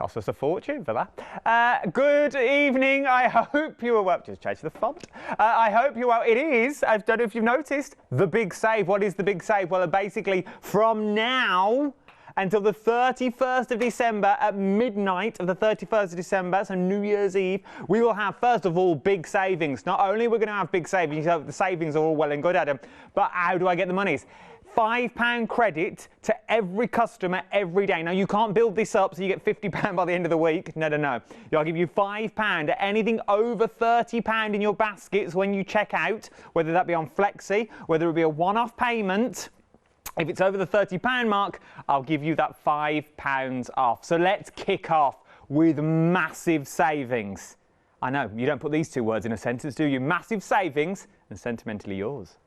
Cost us a fortune for that. Good evening. I hope you are well. Just change the font. I hope you're well. It is, I don't know if you've noticed, the big save. What is the big save? Well, basically, from now until the 31st of December at midnight of the 31st of December, so New Year's Eve, we will have, first of all, big savings. Not only we're going to have big savings, so the savings are all well and good, Adam, but how do I get the monies? £5 credit to every customer every day. Now, you can't build this up so you get £50 by the end of the week. No, no, no. I'll give you £5 at anything over £30 in your baskets when you check out, whether that be on Flexi, whether it be a one-off payment. If it's over the £30 mark, I'll give you that £5 off. So let's kick off with massive savings. I know, you don't put these two words in a sentence, do you? Massive savings and sentimentally yours.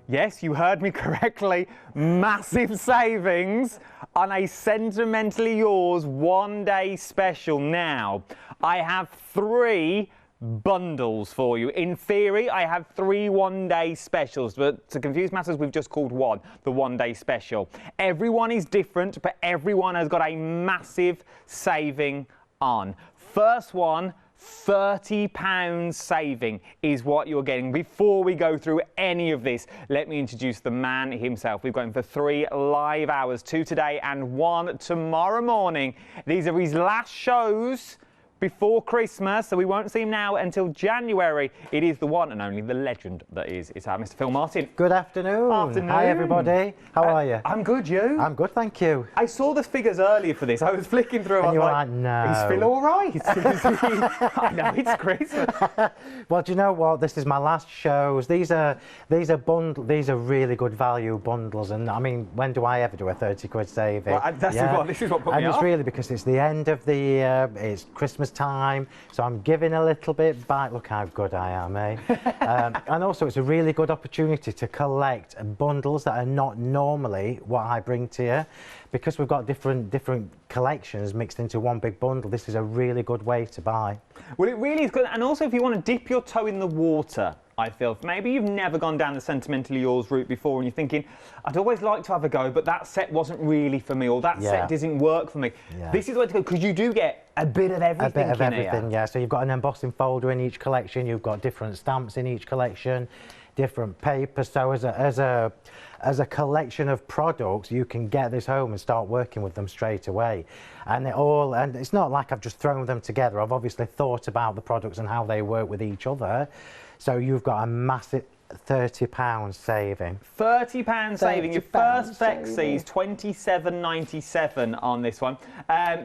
Yes, you heard me correctly. Massive savings on a Sentimentally Yours one-day special. Now, I have 3 bundles for you. In theory, I have 3 one-day specials, but to confuse matters, we've just called one, the one-day special. Everyone is different, but everyone has got a massive saving on. First one, £30 saving is what you're getting. Before we go through any of this, let me introduce the man himself. We've got him for 3 live hours, 2 today and 1 tomorrow morning. These are his last shows before Christmas, so we won't see him now until January. It is the one and only the legend that is Mr. Phill Martin. Good afternoon. Afternoon. Hi everybody. How are you? I'm good, you? I'm good, thank you. I saw the figures earlier for this. I was flicking through. And you were like, no. Is Phill all right? I know it's Christmas. Well, do you know what? This is my last shows. These are really good value bundles, and I mean, when do I ever do a 30 quid saving? Well, this is what put me off. And it's really because it's the end of the year. It's Christmas time, so I'm giving a little bit back. Look how good I am, eh? And also it's a really good opportunity to collect bundles that are not normally what I bring to you, because we've got different collections mixed into one big bundle. This is a really good way to buy. Well, it really is good, and also if you want to dip your toe in the water, I feel, maybe you've never gone down the Sentimentally Yours route before and you're thinking, I'd always like to have a go, but that set wasn't really for me, or that set doesn't work for me. Yeah. This is where to go, because you do get a bit of everything. A bit of in everything, here. yeah. So you've got an embossing folder in each collection, you've got different stamps in each collection, different papers. So as a collection of products, you can get this home and start working with them straight away. And it's not like I've just thrown them together. I've obviously thought about the products and how they work with each other. So you've got a massive £30 saving. £30 saving. Your first Flexi is £27.97 on this one.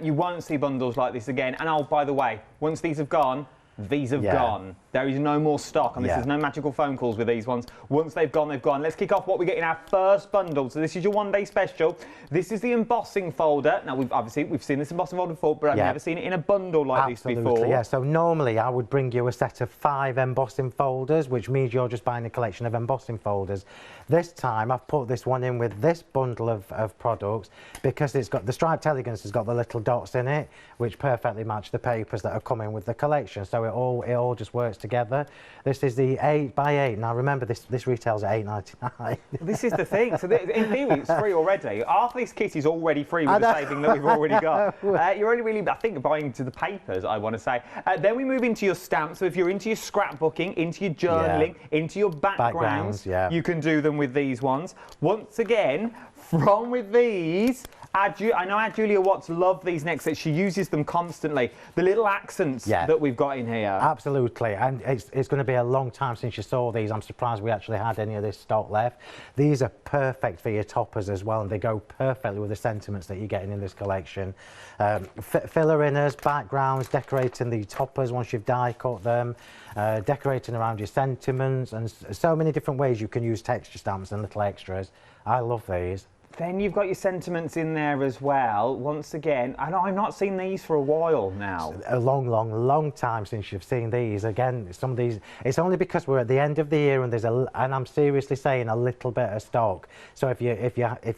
You won't see bundles like this again. And oh, by the way, once these have gone, these have gone. There is no more stock on this. There's no magical phone calls with these ones. Once they've gone, they've gone. Let's kick off what we get in our first bundle. So this is your one-day special. This is the embossing folder. Now, we've seen this embossing folder before, but I've never seen it in a bundle like this before. Yeah, so normally I would bring you a set of 5 embossing folders, which means you're just buying a collection of embossing folders. This time I've put this one in with this bundle of products because it's got the striped elegance, has got the little dots in it, which perfectly match the papers that are coming with the collection. So it all just works together. This is the 8x8. Now remember, this retails at £8.99. This is the thing. So in theory, it's free already. Half this kit is already free with the saving that we've already got. You're only really, I think, buying to the papers, I want to say. Then we move into your stamps. So if you're into your scrapbooking, into your journaling, into your backgrounds, you can do them with these ones. Once again, from with these, I know our Julia Watts love these next sets. She uses them constantly. The little accents that we've got in here. Absolutely, and it's going to be a long time since you saw these. I'm surprised we actually had any of this stock left. These are perfect for your toppers as well, and they go perfectly with the sentiments that you're getting in this collection. Filler inners, backgrounds, decorating the toppers once you've die cut them, decorating around your sentiments, and so many different ways you can use texture stamps and little extras. I love these. Then you've got your sentiments in there as well. Once again, and I've not seen these for a while now. A long time since you've seen these. Again, some of these, it's only because we're at the end of the year and and I'm seriously saying a little bit of stock. So if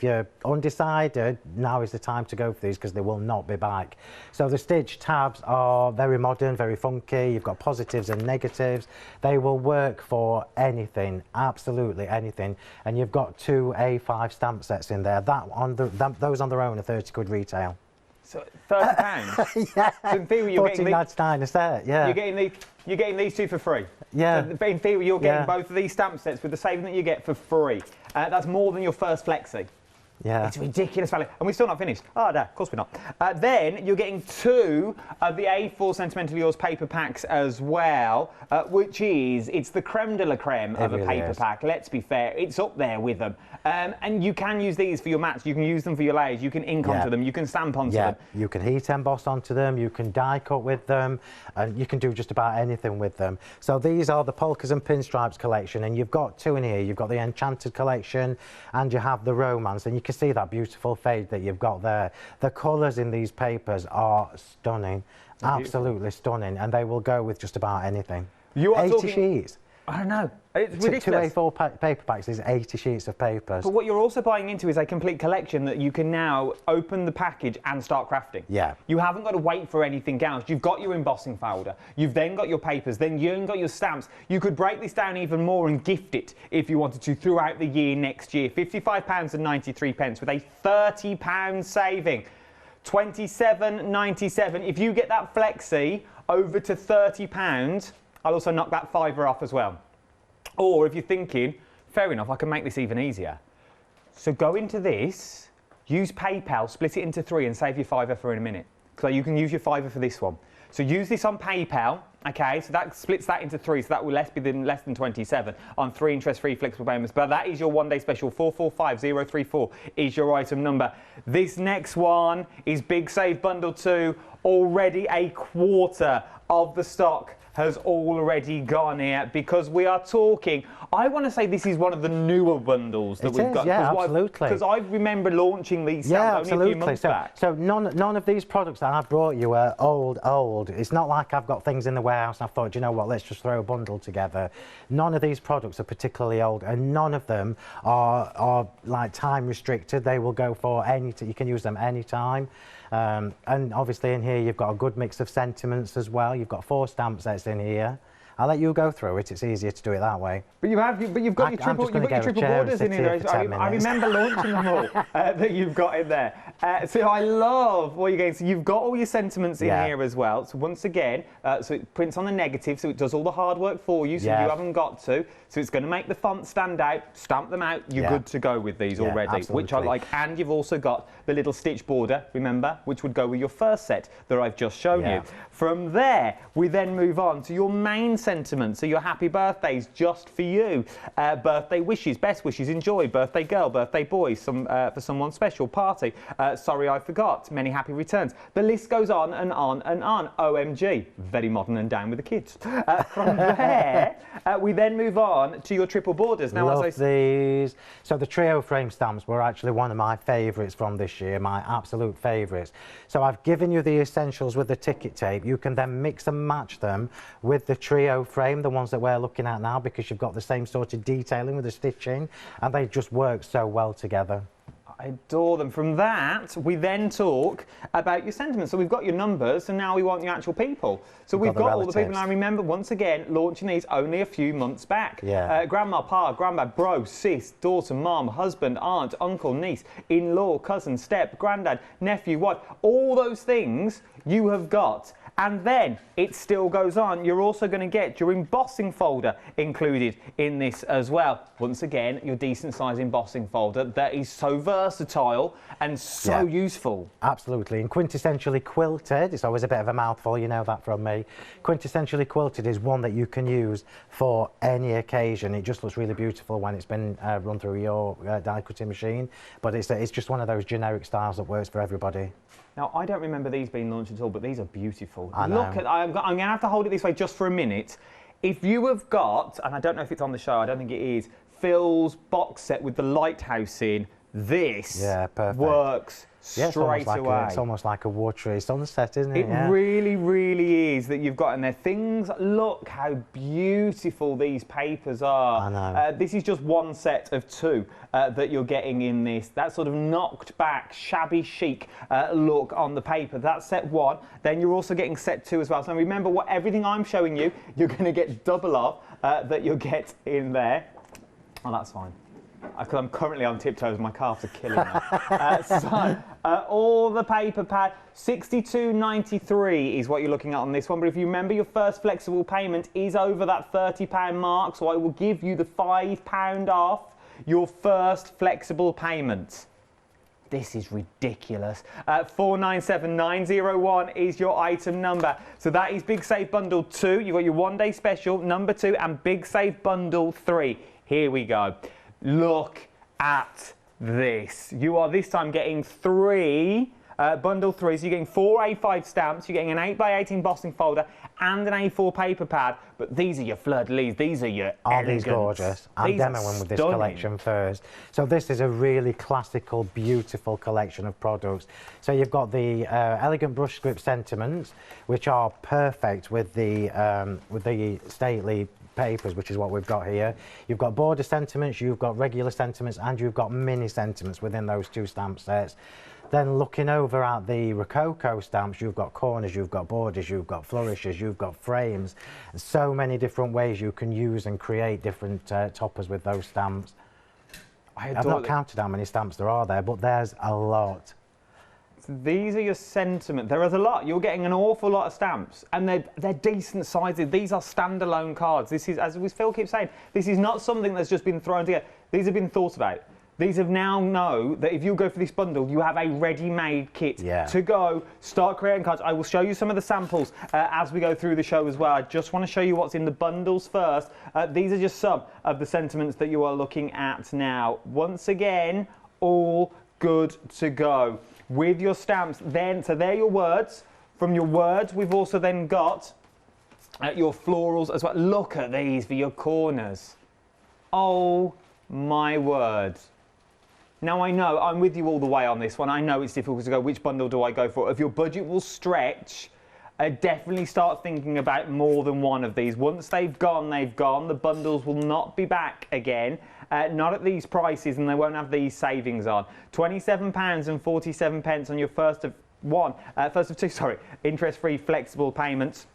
you're undecided, now is the time to go for these because they will not be back. So the stitch tabs are very modern, very funky. You've got positives and negatives. They will work for anything, absolutely anything. And you've got 2 A5 stamp sets in there. Those on their own are 30 quid retail. So £30? Yeah. So in theory, you're getting £14.99 a set, yeah. You're getting these two for free. Yeah. So in theory, you're getting both of these stamp sets with the saving that you get for free. That's more than your first flexi. Yeah. It's ridiculous value. And we're still not finished. Oh, no, of course we're not. Then you're getting 2 of the A4 Sentimentally Yours paper packs as well, it's the creme de la creme of a paper pack. Let's be fair, it's up there with them. And you can use these for your mats, you can use them for your layers, you can ink onto them, you can stamp onto them. You can heat emboss onto them, you can die cut with them, and you can do just about anything with them. So these are the Polkas and Pinstripes collection, and you've got 2 in here. You've got the Enchanted collection, and you have the Romance, and you can see that beautiful fade that you've got there. The colours in these papers are stunning, absolutely stunning, and they will go with just about anything. You are 80 sheets. I don't know. It's ridiculous. 2 A4 paper packs is 80 sheets of papers. But what you're also buying into is a complete collection that you can now open the package and start crafting. Yeah. You haven't got to wait for anything else. You've got your embossing folder. You've then got your papers. Then you've got your stamps. You could break this down even more and gift it if you wanted to throughout the year next year. £55.93 with a £30 saving. £27.97. If you get that flexi over to £30, I'll also knock that £5 off as well. Or if you're thinking, fair enough, I can make this even easier. So go into this, use PayPal, split it into 3 and save your £5 for in a minute. So you can use your £5 for this one. So use this on PayPal, okay, so that splits that into 3, so that will less than 27 on 3 interest-free flexible payments. But that is your one-day special, 445034 is your item number. This next one is Big Save Bundle 2, already a quarter of the stock has already gone here because we are talking. I want to say this is one of the newer bundles that we've got. Yeah, absolutely. Because I remember launching these stamps only a few months back. So none of these products that I've brought you are old. It's not like I've got things in the warehouse and I thought, you know what, let's just throw a bundle together. None of these products are particularly old, and none of them are like time restricted. They will go for you can use them anytime. And obviously in here you've got a good mix of sentiments as well. You've got 4 stamp sets in here. I'll let you go through it. It's easier to do it that way. But you've got your triple borders in here. I remember launching them all that you've got in there. So I love what you're getting. So you've got all your sentiments in here as well. So once again, so it prints on the negative, so it does all the hard work for you, so you haven't got to. So it's going to make the font stand out. Stamp them out. You're good to go with these already, absolutely. which I like. And you've also got the little stitch border, remember, which would go with your first set that I've just shown you. From there, we then move on to your main sentiments. So your happy birthdays just for you. Birthday wishes, best wishes, enjoy, birthday girl, birthday boy, for someone special, party. Sorry I forgot, many happy returns. The list goes on and on and on. OMG, very modern and down with the kids. From there, we then move on to your triple borders. Now, Love these. So the trio frame stamps were actually one of my favourites from this year, my absolute favourites. So I've given you the essentials with the ticket tape. You can then mix and match them with the trio frame, the ones that we're looking at now, because you've got the same sort of detailing with the stitching, and they just work so well together. I adore them. From that, we then talk about your sentiments. So we've got your numbers, and now we want the actual people. So we've got all the people. Now remember, once again, launching these only a few months back. Grandma, pa, grandma, bro, sis, daughter, mom, husband, aunt, uncle, niece, in-law, cousin, step, granddad, nephew, wife. All those things you have got. And then it still goes on. You're also going to get your embossing folder included in this as well. Once again, your decent size embossing folder that is so versatile and so useful. Absolutely. And quintessentially quilted, it's always a bit of a mouthful, you know that from me. Quintessentially quilted is one that you can use for any occasion. It just looks really beautiful when it's been run through your die cutting machine. But it's just one of those generic styles that works for everybody. Now, I don't remember these being launched at all, but these are beautiful. I know. Look at, I'm going to have to hold it this way just for a minute. If you have got, and I don't know if it's on the show, I don't think it is, Phil's box set with the lighthouse in, this perfect. works Yeah, straight away. It's almost like a watery sunset, isn't it? It really, really is that you've got in there things. Look how beautiful these papers are. I know. This is just one set of two that you're getting in this. That sort of knocked back, shabby chic look on the paper. That's set one. Then you're also getting set two as well. So remember, everything I'm showing you, you're going to get double of that you'll get in there. Oh, that's fine. Because I'm currently on tiptoes, my calves are killing me. All the paper pad, $62.93 is what you're looking at on this one. But if you remember, your first flexible payment is over that £30 mark, so I will give you the £5 off your first flexible payment. This is ridiculous. 497901 is your item number. So that is Big Save Bundle 2. You've got your one-day special, number 2, and Big Save Bundle 3. Here we go. Look at this. You are this time getting bundle 3, so you're getting 4 A5 stamps, you're getting an 8x8 embossing folder and an A4 paper pad, but these are your fleur-de-lis, these are your elegance. These gorgeous? I'm demoing with this collection first. So this is a really classical, beautiful collection of products. So you've got the elegant brush script sentiments, which are perfect with the stately papers, which is what we've got here. You've got border sentiments, you've got regular sentiments, and you've got mini sentiments within those two stamp sets. Then looking over at the Rococo stamps, you've got corners, you've got borders, you've got flourishes, you've got frames. So many different ways you can use and create different toppers with those stamps. I've not counted how many stamps there are there, but there's a lot. These are your sentiment. There is a lot. You're getting an awful lot of stamps, and they're decent sizes. These are standalone cards. This is, as Phil keeps saying, this is not something that's just been thrown together. These have been thought about. These have now know that if you go for this bundle, you have a ready-made kit to go, start creating cards. I will show you some of the samples as we go through the show as well. I just want to show you what's in the bundles first. These are just some of the sentiments that you are looking at now. Once again, all good to go. With your stamps, then, so they're your words. From your words, we've also then got your florals as well. Look at these for your corners. Oh my word. Now I know, I'm with you all the way on this one. I know it's difficult to go, which bundle do I go for? If your budget will stretch, definitely start thinking about more than one of these. Once they've gone, they've gone. The bundles will not be back again. Not at these prices, and they won't have these savings on. £27.47 on your first of two, interest-free flexible payments.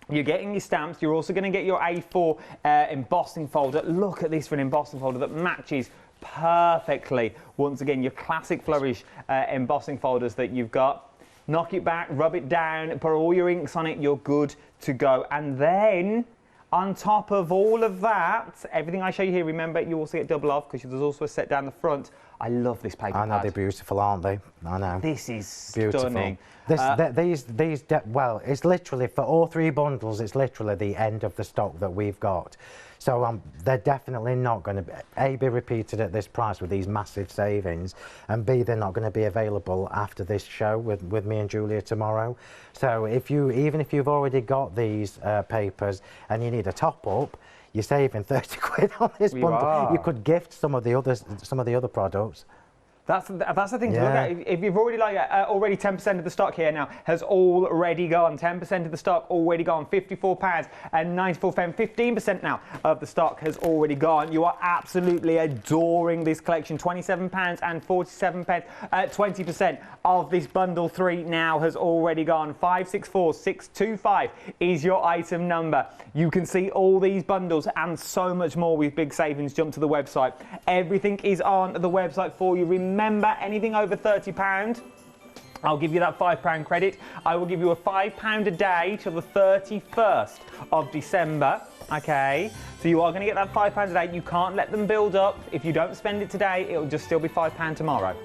You're getting your stamps. You're also going to get your A4 embossing folder. Look at this for an embossing folder that matches perfectly. Once again, your classic flourish embossing folders that you've got. Knock it back, rub it down, put all your inks on it. You're good to go. And then, on top of all of that, everything I show you here, remember, you also get double off because there's also a set down the front. I love this paper pad. I know, they're beautiful, aren't they? I know. This is beautiful. Stunning. Well, it's literally, for all three bundles, it's literally the end of the stock that we've got. So they're definitely not going to, A, be repeated at this price with these massive savings, and B, they're not going to be available after this show with me and Julia tomorrow. So even if you've already got these papers and you need a top-up, you're saving 30 quid on this bundle. You could gift some of the other products. That's the thing to look at. If you've already already 10% of the stock here now has already gone. 10% of the stock already gone. £54 and 94p. 15% now of the stock has already gone. You are absolutely adoring this collection. £27 and 47p. 20% of this bundle 3 now has already gone. 564625 is your item number. You can see all these bundles and so much more with big savings. Jump to the website. Everything is on the website for you. Remember, anything over £30, I'll give you that £5 credit. I will give you a £5 a day till the 31st of December. Okay, so you are going to get that £5 a day. You can't let them build up. If you don't spend it today, it'll just still be £5 tomorrow.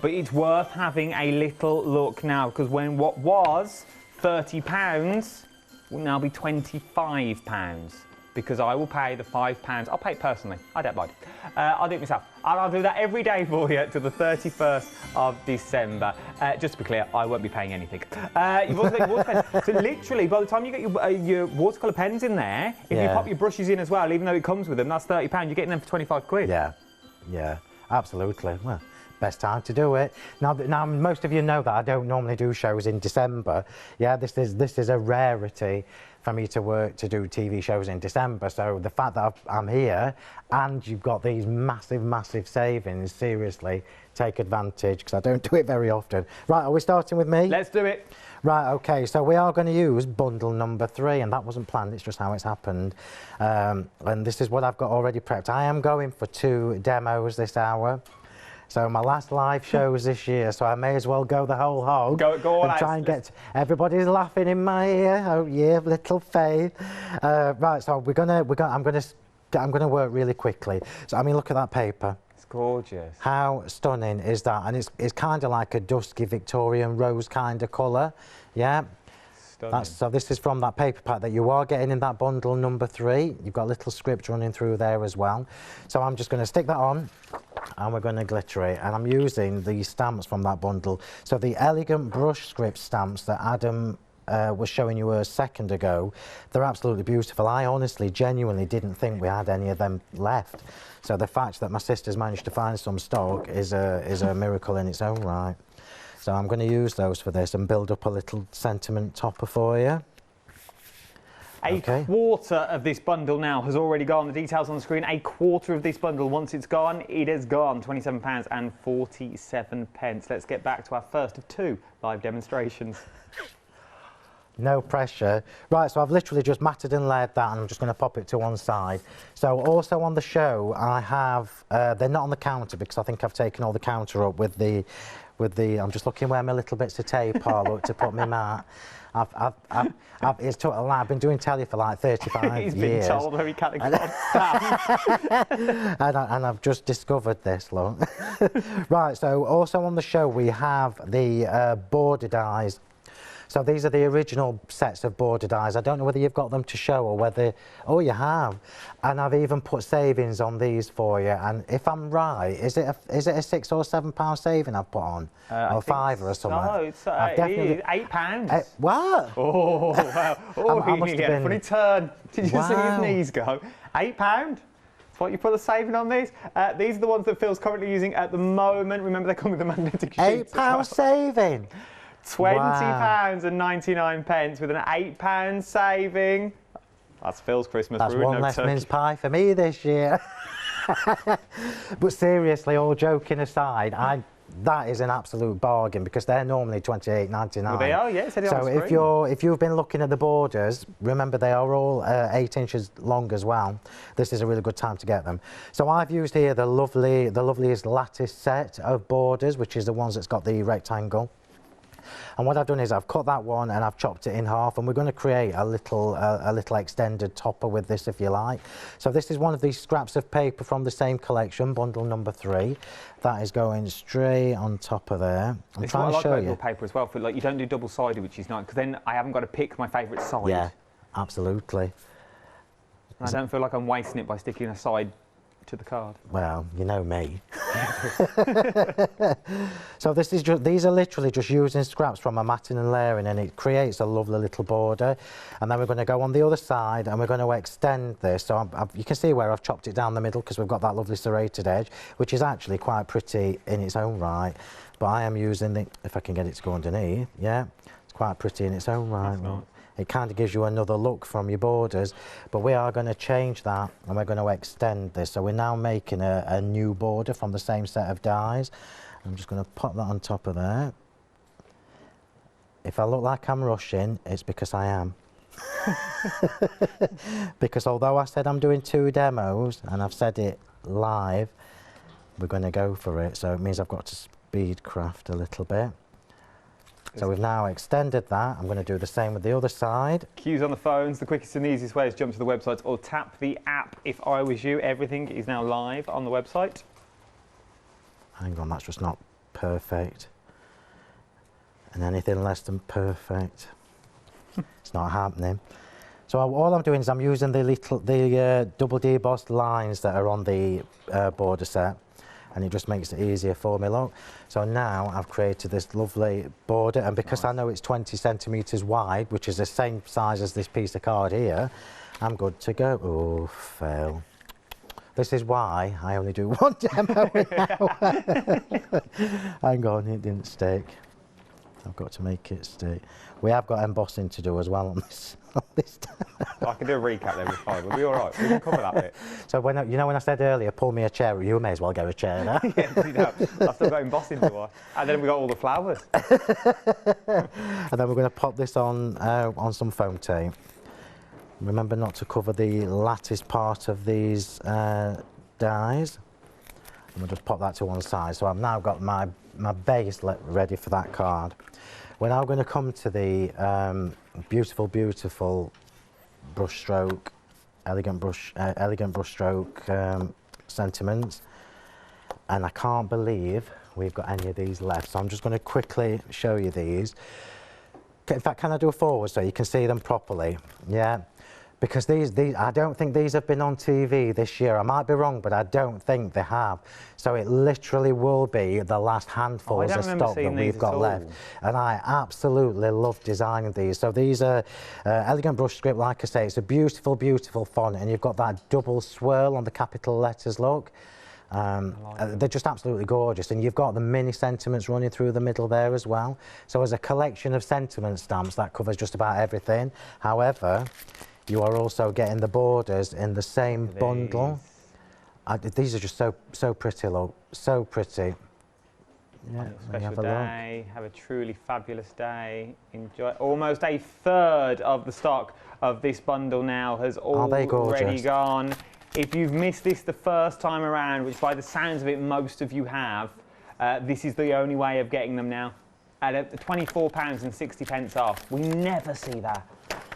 But it's worth having a little look now, because when what was £30 will now be £25. Because I will pay the £5. I'll pay it personally. I don't mind. I'll do it myself. And I'll do that every day for you to the 31st of December. Just to be clear, I won't be paying anything. You've also got your watercolor pens. So literally, by the time you get your watercolour pens in there, if you pop your brushes in as well, even though it comes with them, that's £30. You're getting them for 25 quid. Yeah. absolutely. Well, best time to do it. Now, most of you know that I don't normally do shows in December. Yeah, this is a rarity for me to do TV shows in December. So the fact that I'm here and you've got these massive savings, seriously, take advantage, because I don't do it very often. Right, are we starting with me? Let's do it. Right, okay, so we are going to use bundle number 3, and that wasn't planned, it's just how it's happened. And this is what I've got already prepped. I am going for 2 demos this hour. So my last live shows this year, so I may as well go the whole hog. Go on, and try and get everybody's laughing in my ear. Oh yeah, little faith. Right, so I'm gonna work really quickly. So I mean, look at that paper. It's gorgeous. How stunning is that? And it's kind of like a dusky Victorian rose kind of colour. Yeah. So this is from that paper pack that you are getting in that bundle number 3. You've got a little script running through there as well. So I'm just going to stick that on and we're going to glitter it. And I'm using the stamps from that bundle. So the elegant brush script stamps that Adam was showing you a second ago, they're absolutely beautiful. I honestly, genuinely didn't think we had any of them left. So the fact that my sister's managed to find some stock is a miracle in its own right. So I'm going to use those for this and build up a little sentiment topper for you. A quarter of this bundle now has already gone. The details on the screen. A quarter of this bundle, once it's gone, it has gone. £27.47. Let's get back to our first of 2 live demonstrations. No pressure. Right, so I've literally just matted and layered that, and I'm just going to pop it to one side. So also on the show, I have, they're not on the counter because I think I've taken all the counter up with the, I'm just looking where my little bits of tape are, look, to put my mat. I've been doing telly for like 35 He's years. been told where he can't and I've just discovered this, look. Right, so also on the show we have the border dies. So these are the original sets of border dies. I don't know whether you've got them to show or whether... Oh, you have. And I've even put savings on these for you. And if I'm right, is it a £6 or £7 saving I've put on? Or £5 or something? No, it's definitely... £8. What? Oh, wow. Oh, I must have been... funny turn. Did you see his knees go? £8? That's what you put the saving on these. These are the ones that Phil's currently using at the moment. Remember, they come with the magnetic sheets. £8 saving? £20.99 with an £8 saving. That's Phil's Christmas. That's one less mince pie for me this year. But seriously, all joking aside, that is an absolute bargain because they're normally £28.99. Well, they are, yeah. So if you've been looking at the borders, remember they are all 8 inches long as well. This is a really good time to get them. So I've used here the loveliest lattice set of borders, which is the ones that's got the rectangle. And what I've done is I've cut that one and I've chopped it in half, and we're going to create a little extended topper with this, if you like. So this is one of these scraps of paper from the same collection, bundle number 3. That is going straight on top of there. I'm trying to show you. Paper as well. For like, you don't do double-sided, which is nice, because then I haven't got to pick my favourite side. Yeah, absolutely. And I don't feel like I'm wasting it by sticking a side to the card. Well, you know me. So these are literally just using scraps from a matting and layering, and it creates a lovely little border. And then we're going to go on the other side and we're going to extend this. So you can see where I've chopped it down the middle because we've got that lovely serrated edge, which is actually quite pretty in its own right. But I am using if I can get it to go underneath, yeah, it's quite pretty in its own right. It kind of gives you another look from your borders, but we are going to change that and we're going to extend this. So we're now making a new border from the same set of dies. I'm just going to pop that on top of there. If I look like I'm rushing, it's because I am. Because although I said I'm doing 2 demos and I've said it live, we're going to go for it. So it means I've got to speed craft a little bit. So we've now extended that. I'm going to do the same with the other side. Cues on the phones. The quickest and easiest way is jump to the website or tap the app. If I was you, everything is now live on the website. Hang on, that's just not perfect. And anything less than perfect, it's not happening. So all I'm doing is I'm using the double debossed lines that are on the border set. And it just makes it easier for me, look. So now I've created this lovely border, and because I know it's 20 centimetres wide, which is the same size as this piece of card here, I'm good to go. Oh, fail. This is why I only do one demo an hour. Hang on, it didn't stick. I've got to make it stick. We have got embossing to do as well on this. I can do a recap there, we're fine. We'll be all right. We can cover that bit. So when you know when I said earlier, pull me a chair, you may as well get a chair now. Yeah, you know, I've still got embossing to do. And then we got all the flowers. And then we're going to pop this on some foam tape. Remember not to cover the lattice part of these dies. And we'll just pop that to one side. So I've now got my base ready for that card. We're now going to come to the beautiful, beautiful brush stroke, elegant brush stroke sentiments. And I can't believe we've got any of these left. So I'm just going to quickly show you these. In fact, can I do a forward so you can see them properly? Yeah. Because these, I don't think these have been on TV this year. I might be wrong, but I don't think they have. So it literally will be the last handfuls of stock that we've got left. And I absolutely love designing these. So these are elegant brush script, like I say, it's a beautiful, beautiful font, and you've got that double swirl on the capital letters, look. They're just absolutely gorgeous, and you've got the mini sentiments running through the middle there as well. So as a collection of sentiment stamps, that covers just about everything. However, you are also getting the borders in the same bundle. These are just so pretty, look, so pretty. Yeah, special day, have a truly fabulous day. Enjoy. Almost a third of the stock of this bundle now has already gone. If you've missed this the first time around, which by the sounds of it most of you have, this is the only way of getting them now. At £24.60 off. We never see that.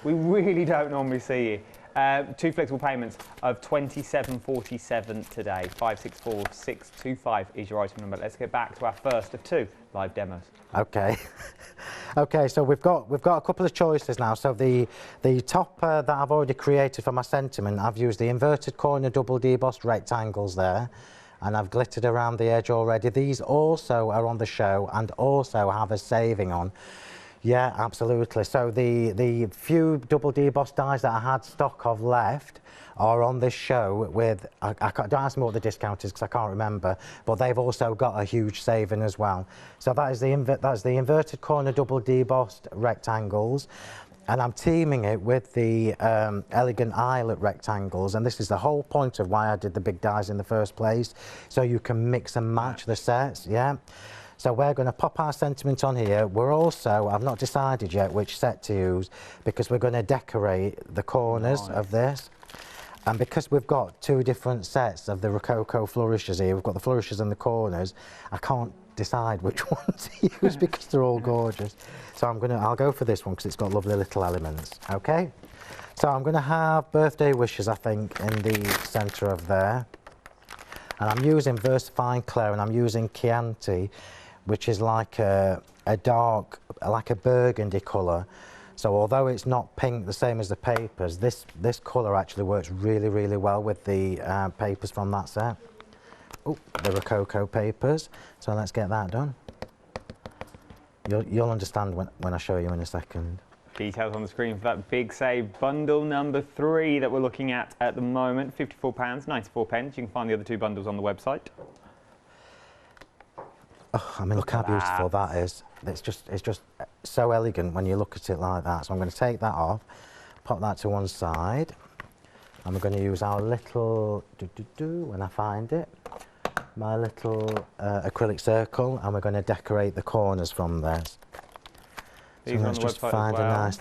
We really don't normally see it. 2 flexible payments of £27.47 today. 564625 is your item number. Let's get back to our first of 2 live demos. Okay. Okay, so we've got a couple of choices now. So the topper that I've already created for my sentiment, I've used the inverted corner double debossed rectangles there, and I've glittered around the edge already. These also are on the show and also have a saving on. Yeah, absolutely. So the few double debossed dies that I had stock of left are on this show with, don't ask me what the discount is because I can't remember, but they've also got a huge saving as well. So that's the inverted corner double debossed rectangles, and I'm teaming it with the elegant eyelet rectangles, and this is the whole point of why I did the big dies in the first place, so you can mix and match the sets, yeah. So we're going to pop our sentiment on here. We're also, I've not decided yet which set to use, because we're going to decorate the corners of this. And because we've got 2 different sets of the Rococo flourishes here, we've got the flourishes and the corners, I can't decide which one to use because they're all gorgeous. So I'll go for this one because it's got lovely little elements, okay? So I'm going to have birthday wishes, I think, in the centre of there. And I'm using Versifying Clay, and I'm using Chianti, which is like a dark, like a burgundy colour. So although it's not pink the same as the papers, this colour actually works really, really well with the papers from that set. Oh, the Rococo papers. So let's get that done. You'll understand when I show you in a second. Details on the screen for that big save bundle number 3 that we're looking at the moment. £54.94. You can find the other 2 bundles on the website. Oh, I mean, look how beautiful that is. It's just so elegant when you look at it like that. So I'm going to take that off, pop that to one side, and we're going to use our little, when I find it, my little acrylic circle, and we're going to decorate the corners from this. So let's just find a nice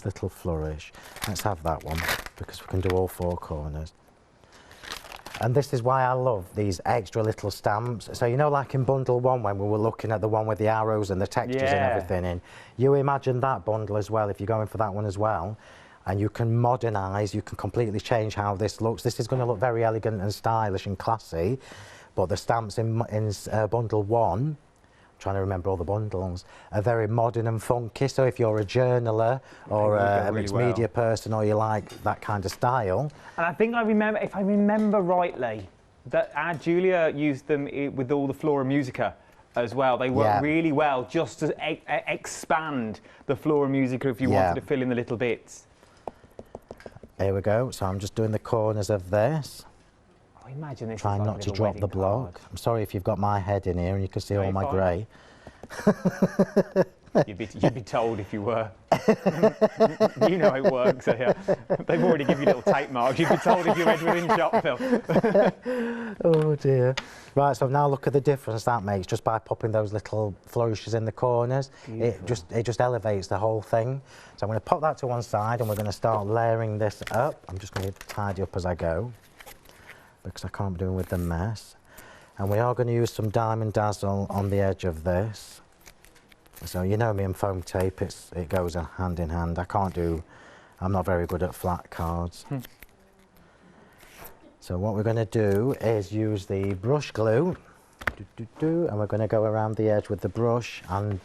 little flourish. Let's have that one because we can do all 4 corners. And this is why I love these extra little stamps. So you know, like in bundle 1 when we were looking at the one with the arrows and the textures and everything in, you imagine that bundle as well if you're going for that one as well. And you can modernise, you can completely change how this looks. This is going to look very elegant and stylish and classy, but the stamps in bundle 1, trying to remember all the bundles, are very modern and funky. So if you're a journaler or a mixed media person, or you like that kind of style. And I think I remember, if I remember rightly, that our Julia used them with all the Flora Musica as well. They work really well just to expand the Flora Musica if you wanted to fill in the little bits. Here we go. So I'm just doing the corners of this. Oh, imagine this. Trying like not to drop the block. I'm sorry if you've got my head in here and you can see all my grey. You'd be told if you were. You know it works. So yeah. They've already given you little tape marks. You'd be told if you're edge within shot, Phil. Oh dear. Right, so now look at the difference that makes just by popping those little flourishes in the corners. It just elevates the whole thing. So I'm going to pop that to one side and we're going to start layering this up. I'm just going to tidy up as I go because I can't be doing with the mess. And we are going to use some Diamond Dazzle on the edge of this. So you know me and foam tape, it goes hand in hand. I'm not very good at flat cards. So what we're going to do is use the brush glue, and we're going to go around the edge with the brush and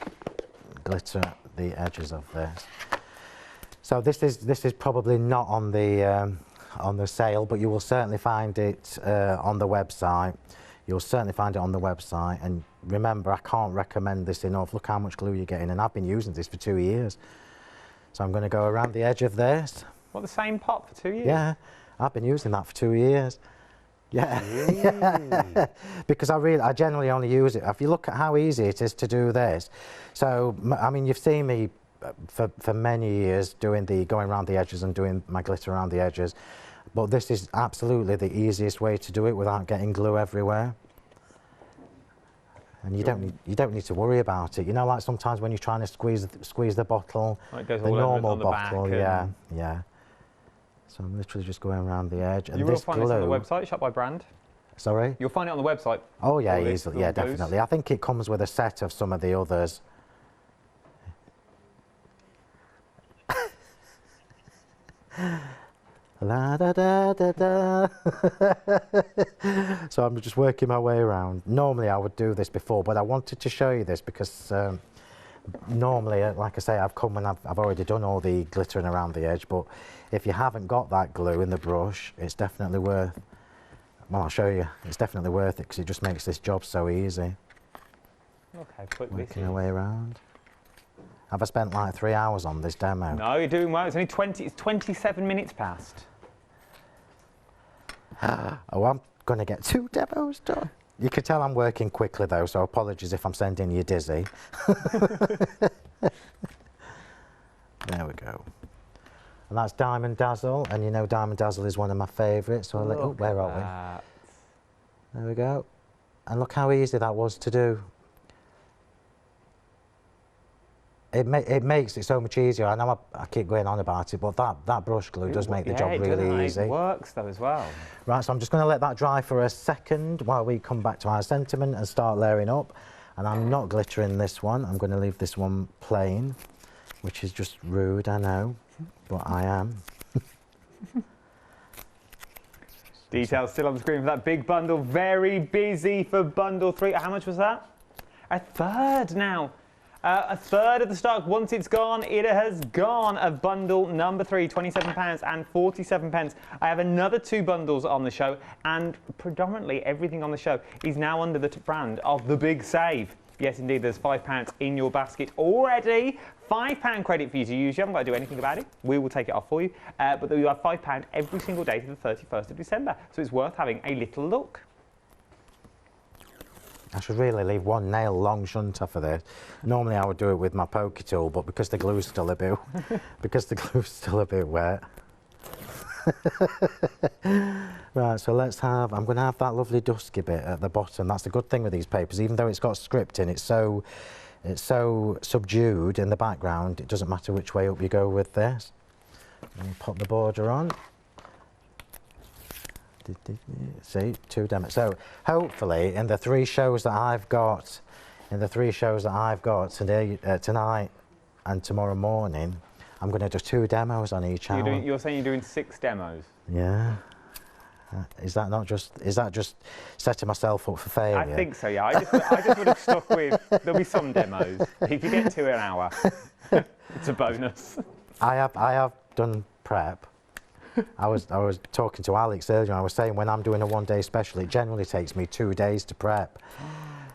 glitter the edges of this. So this is probably not on the sale, but you will certainly find it on the website. You'll certainly find it on the website, and remember, I can't recommend this enough. Look how much glue you're getting, and I've been using this for 2 years. So I'm going to go around the edge of this. What, the same pot for 2 years? Yeah, I've been using that for 2 years. Yeah, yeah. Because I generally only use it. If you look at how easy it is to do this, so I mean, you've seen me for many years going around the edges and doing my glitter around the edges. But this is absolutely the easiest way to do it without getting glue everywhere. And you don't need to worry about it. You know, like sometimes when you're trying to squeeze the bottle, like the normal bottle, yeah. So I'm literally just going around the edge. And you will find this on the website, Shop by Brand. Sorry? You'll find it on the website. Oh yeah, easily. Yeah, definitely. I think it comes with a set of some of the others. La da da da da. So I'm just working my way around. Normally I would do this before, but I wanted to show you this because normally, like I say, I've come and I've already done all the glittering around the edge, but if you haven't got that glue in the brush, it's definitely worth, well, I'll show you, it's definitely worth it because it just makes this job so easy. Okay, put working our way around. Have I spent like 3 hours on this demo? No, you're doing well. It's only 27 minutes past. Oh, I'm going to get 2 demos done. You can tell I'm working quickly though, so apologies if I'm sending you dizzy. There we go. And that's Diamond Dazzle, and you know Diamond Dazzle is one of my favourites. So oh, where are we? There we go. And look how easy that was to do. It makes it so much easier. I know I keep going on about it, but that brush glue does make the job really easy. It works though as well. Right, so I'm just going to let that dry for a second while we come back to our sentiment and start layering up. And I'm not glittering this one. I'm going to leave this one plain, which is just rude, I know, but I am. Details still on the screen for that big bundle. Very busy for bundle 3. How much was that? A third now. A third of the stock. Once it's gone, it has gone. Of bundle number 3, £27 and 47 pence. I have another 2 bundles on the show, and predominantly everything on the show is now under the brand of the Big Save. Yes, indeed, there's £5 in your basket already. £5 credit for you to use. You haven't got to do anything about it. We will take it off for you. But you have £5 every single day to the 31st of December. So it's worth having a little look. I should really leave one nail long, shouldn't I, for this? Normally I would do it with my poker tool, but because the glue's still a bit, wet. Right, so I'm going to have that lovely dusky bit at the bottom. That's the good thing with these papers, even though it's got script in, it's so subdued in the background, it doesn't matter which way up you go with this. And pop the border on. See, 2 demos. So hopefully in the 3 shows that I've got, today, tonight and tomorrow morning, I'm going to do 2 demos on each hour. You're saying you're doing 6 demos? Yeah. Is that just setting myself up for failure? I think so, yeah. I just would have stuck with, there'll be some demos. If you get 2 an hour, it's a bonus. I have done prep. I was talking to Alex earlier, and I was saying when I'm doing a 1-day special, it generally takes me 2 days to prep.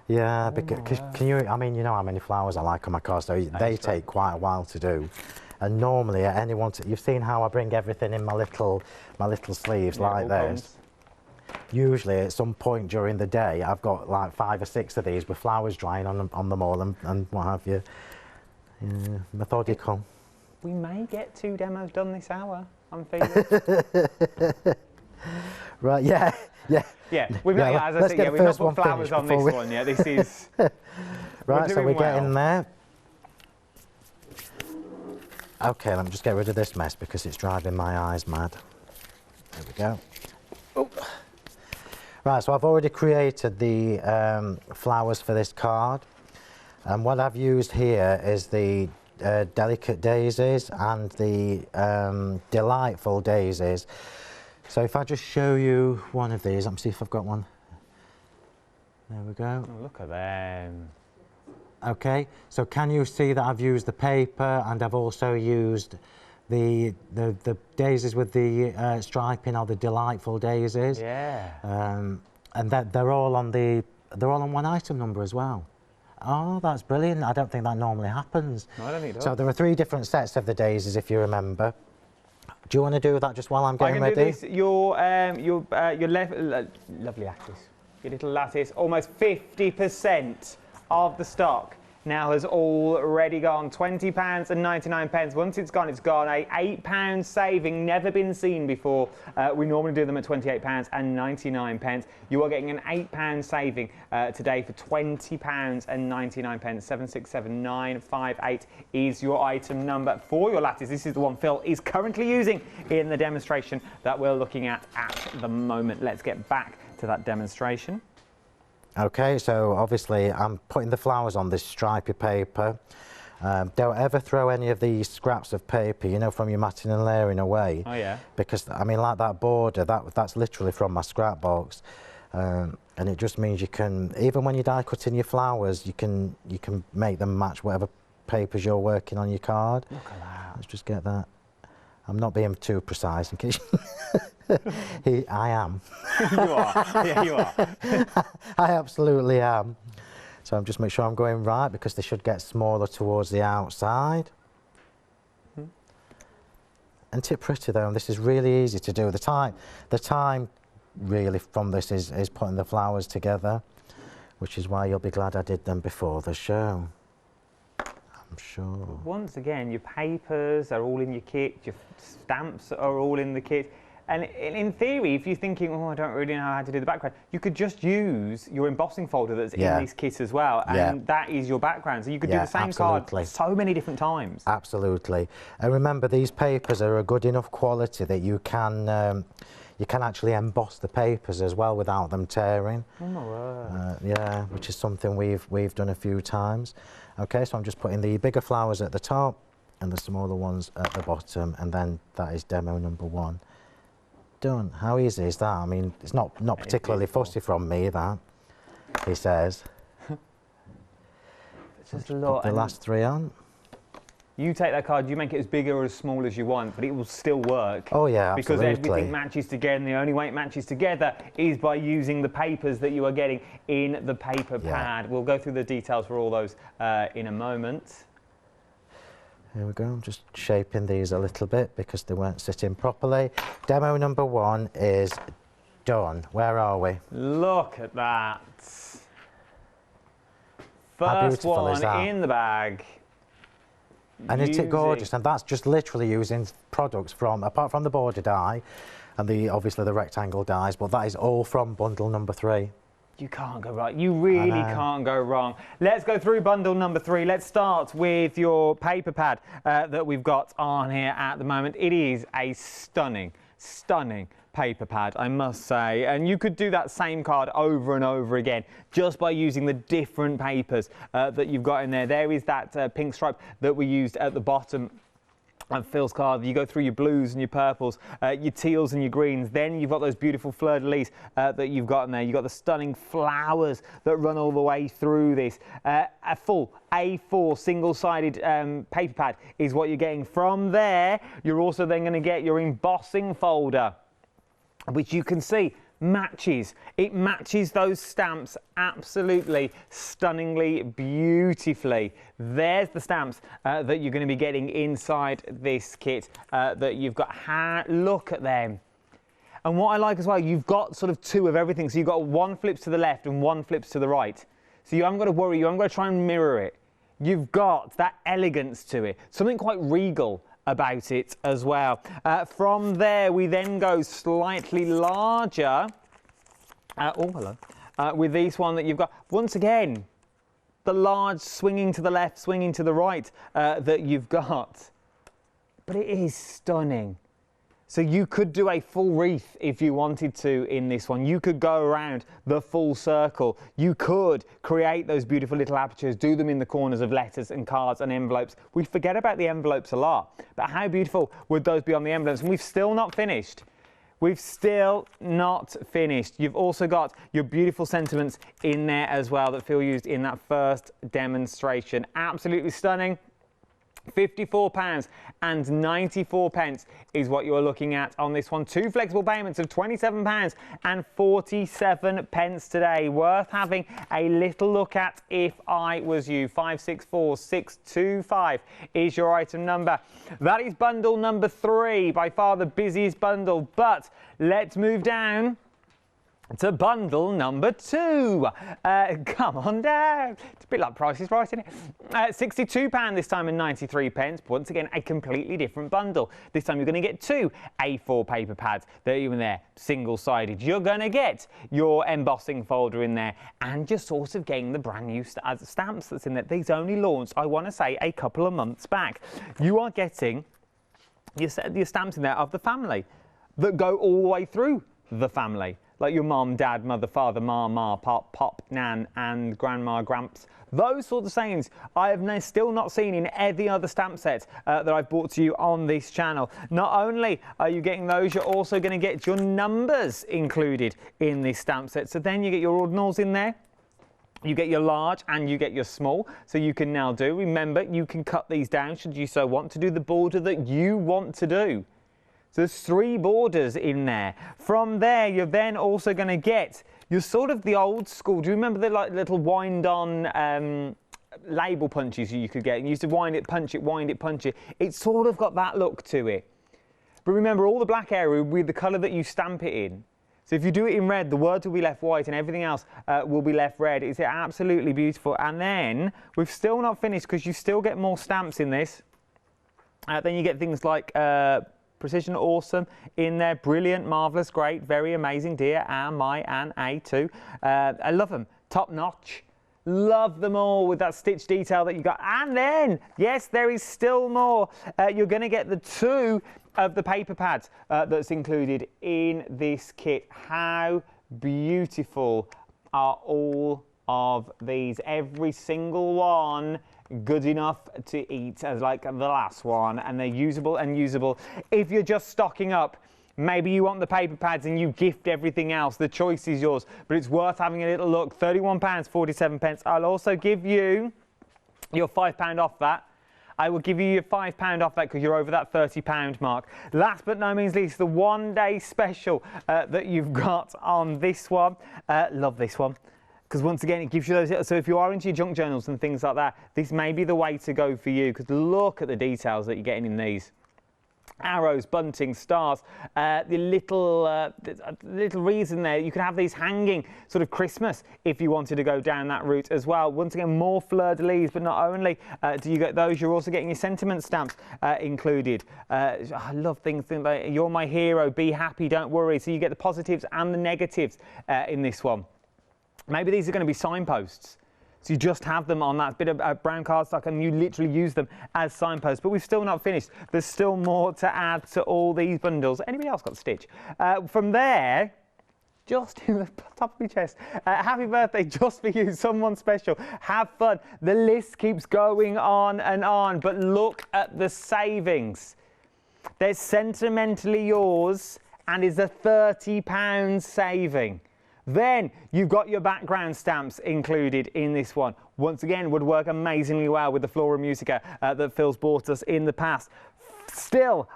Yeah, because can you? I mean, you know how many flowers I like on my cards, so they take quite a while to do. And normally at anyone, you've seen how I bring everything in my little sleeves like this. Usually at some point during the day, I've got like 5 or 6 of these with flowers drying on them all and what have you. Yeah, methodical. We may get 2 demos done this hour, I'm feeling. Right, yeah. We've not, as I said, we've not put flowers on this one yet. This is... Right, so we get in there. Okay, let me just get rid of this mess because it's driving my eyes mad. There we go. Oh. Right, so I've already created the flowers for this card. And what I've used here is the delicate daisies and the delightful daisies. So if I just show you one of these, let me see if I've got one. There we go. Oh, look at them. Okay, so can you see that I've used the paper and I've also used the daisies with the striping, or the delightful daisies? Yeah. And that they're all on one item number as well. Oh, that's brilliant. I don't think that normally happens. No, I don't think it does. So there are 3 different sets of the daisies, if you remember. Do you want to do that just while I'm getting ready? I can do this. Your lovely lattice, your little lattice, almost 50% of the stock now has already gone. £20.99. Once it's gone, it's gone. A £8 saving, never been seen before. We normally do them at £28.99. You are getting an £8 saving today for £20.99. 767958 is your item number for your lattice. This is the one Phil is currently using in the demonstration that we're looking at the moment. Let's get back to that demonstration. Okay, so obviously I'm putting the flowers on this stripy paper. Don't ever throw any of these scraps of paper, you know, from your matting and layering away. Oh yeah. Because I mean, like that border, that's literally from my scrap box, and it just means you can, even when you're die cutting your flowers, you can make them match whatever papers you're working on your card. Look at that. Let's just get that. I'm not being too precise in case. I am. You are. Yeah, you are. I absolutely am. So I'm just make sure I'm going right because they should get smaller towards the outside. Isn't it pretty though? And this is really easy to do. The time really from this is putting the flowers together, which is why you'll be glad I did them before the show. I'm sure. Once again, your papers are all in your kit, your stamps are all in the kit. And in theory, if you're thinking, oh, I don't really know how to do the background, you could just use your embossing folder that's in this kit as well, and that is your background. So you could do the same card so many different times. Absolutely. And remember, these papers are a good enough quality that you can actually emboss the papers as well without them tearing. Oh my word. Yeah, which is something we've done a few times. Okay, so I'm just putting the bigger flowers at the top and the smaller ones at the bottom, and then that is demo number 1. Done. How easy is that? I mean, it's not particularly fussy from me, that, he says. Just put the last 3 on. You take that card, you make it as big or as small as you want, but it will still work. Oh yeah, absolutely. Because everything matches together, and the only way it matches together is by using the papers that you are getting in the paper pad. We'll go through the details for all those in a moment. Here we go, I'm just shaping these a little bit because they weren't sitting properly. Demo number 1 is done. Where are we? Look at that. First one in the bag. And isn't it gorgeous? And that's just literally using products from, apart from the border die and obviously the rectangle dies, but that is all from bundle number 3. You can't go wrong. You really can't go wrong. Let's go through bundle number 3. Let's start with your paper pad that we've got on here at the moment. It is a stunning, stunning paper pad, I must say. And you could do that same card over and over again just by using the different papers that you've got in there. There is that pink stripe that we used at the bottom and Phil's card. You go through your blues and your purples, your teals and your greens. Then you've got those beautiful fleur-de-lis that you've got in there. You've got the stunning flowers that run all the way through this. A full A4 single-sided paper pad is what you're getting. From there, you're also then going to get your embossing folder, which you can see matches. It matches those stamps absolutely stunningly beautifully. There's the stamps that you're going to be getting inside this kit that you've got. Look at them. And what I like as well, you've got sort of two of everything. So you've got one flips to the left and one flips to the right. So you haven't got to worry, you haven't got to try and mirror it. You've got that elegance to it, something quite regal about it as well. From there, we then go slightly larger. Oh, hello. With this one that you've got, once again, the large swinging to the left, swinging to the right that you've got. But it is stunning. So you could do a full wreath if you wanted to in this one. You could go around the full circle. You could create those beautiful little apertures, do them in the corners of letters and cards and envelopes. We forget about the envelopes a lot, but how beautiful would those be on the envelopes? And we've still not finished. We've still not finished. You've also got your beautiful sentiments in there as well that Phill used in that first demonstration. Absolutely stunning. £54.94 is what you're looking at on this one. Two flexible payments of £27.47 today. Worth having a little look at if I was you. 564625 is your item number. That is bundle number 3, by far the busiest bundle. But let's move down to bundle number 2. Come on down. It's a bit like Price is Right, isn't it? £62 this time and 93 pence. Once again, a completely different bundle. This time you're going to get 2 A4 paper pads. They're even there, single-sided. You're going to get your embossing folder in there, and you're sort of getting the brand new stamps that's in there. These only launched, I want to say, a couple of months back. You are getting your stamps in there of the family that go all the way through the family. Like your mum, dad, mother, father, ma, pop, nan, and grandma, gramps. Those sorts of sayings I have still not seen in any other stamp set that I've brought to you on this channel. Not only are you getting those, you're also going to get your numbers included in this stamp set. So then you get your ordinals in there. You get your large and you get your small, so you can now do, remember, you can cut these down should you so want to do the border that you want to do. So there's 3 borders in there. From there, you're then also going to get your sort of the old school. Do you remember the like little wind-on label punches you could get? You used to wind it, punch it, wind it, punch it. It's sort of got that look to it. But remember, all the black area will be the colour that you stamp it in. So if you do it in red, the words will be left white and everything else will be left red. It's absolutely beautiful. And then we've still not finished because you still get more stamps in this. Then you get things like Precision Awesome in there. Brilliant, marvellous, great, very amazing, dear, and my, and A2. I love them. Top notch. Love them all with that stitch detail that you got. And then, yes, there is still more. You're going to get the 2 of the paper pads that's included in this kit. How beautiful are all of these? Every single one good enough to eat as like the last one, and they're usable and usable. If you're just stocking up, maybe you want the paper pads and you gift everything else, the choice is yours, but it's worth having a little look. £31.47. I'll also give you your £5 off that. I will give you your £5 off that because you're over that £30 mark. Last but no means least, the one-day special that you've got on this one. Love this one. Because once again, it gives you those. So if you are into your junk journals and things like that, this may be the way to go for you. Because look at the details that you're getting in these. Arrows, bunting, stars, the little reason there. You can have these hanging sort of Christmas if you wanted to go down that route as well. Once again, more fleur-de-lis, but not only do you get those, you're also getting your sentiment stamps included. I love things like You're My Hero, Be Happy, Don't Worry. So you get the positives and the negatives in this one. Maybe these are going to be signposts. So you just have them on that bit of brown cardstock and you literally use them as signposts. But we've still not finished. There's still more to add to all these bundles. Anybody else got Stitch? From there, just in the top of your chest, happy birthday just for you, someone special. Have fun. The list keeps going on and on. But look at the savings. There's Sentimentally Yours and is a £30 saving. Then you've got your background stamps included in this one. Once again, would work amazingly well with the Flora Musica that Phil's bought us in the past.